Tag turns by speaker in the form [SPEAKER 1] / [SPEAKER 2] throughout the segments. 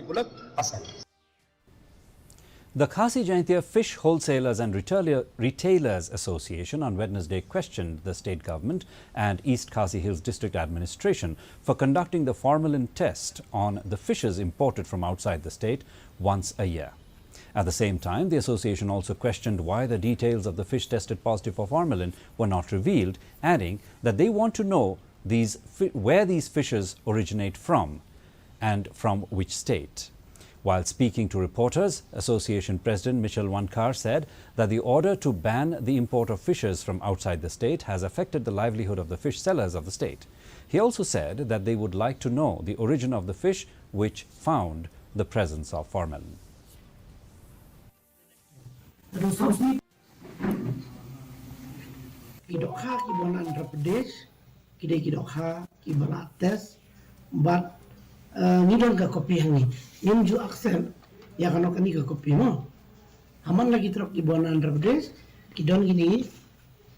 [SPEAKER 1] pulag pasal.
[SPEAKER 2] The Kjfw&Ra Fish Wholesalers and Retailers Association on Wednesday questioned the state government and East Khasi Hills District Administration for conducting the formalin test on the fishes imported from outside the state once a year. At the same time, the association also questioned why the details of the fish tested positive for formalin were not revealed, adding that they want to know where these fishes originate from and from which state. While speaking to reporters, Association President Kjfw&Ra said that the order to ban the import of fishes from outside the state has affected the livelihood of the fish sellers of the state. He also said that they would like to know the origin of the fish which found the presence of formalin.
[SPEAKER 3] But nidon ka kopi hangi nim ju aksel ya kano kani ka kopi mo haman lagi trok ki bon Andhra Pradesh ki don gini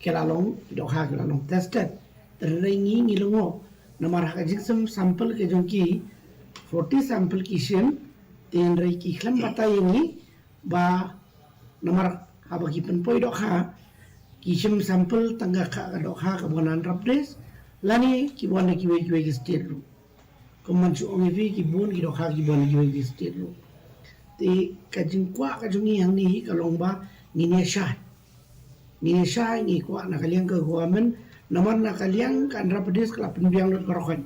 [SPEAKER 3] kelalong dok ha kelalong tested terrengi ngilongo namar ha jiksam sample ke jonki 40 sample ki shen ten rei ki khlam bata ini ba namar ha bagi penpoi dok ha ki shem sample tangga ka dok ha ka bon Andhra Pradesh lani ki bon ki we ki state lu Komansu ongevi ki bun ki dokha ki bon ki we state lu te kajing kwa kajungi yang ni kalongba ngine sha ngi kwa na kaliang ka government naman na kaliang ka Andhra Pradesh kala penbiang lot karokan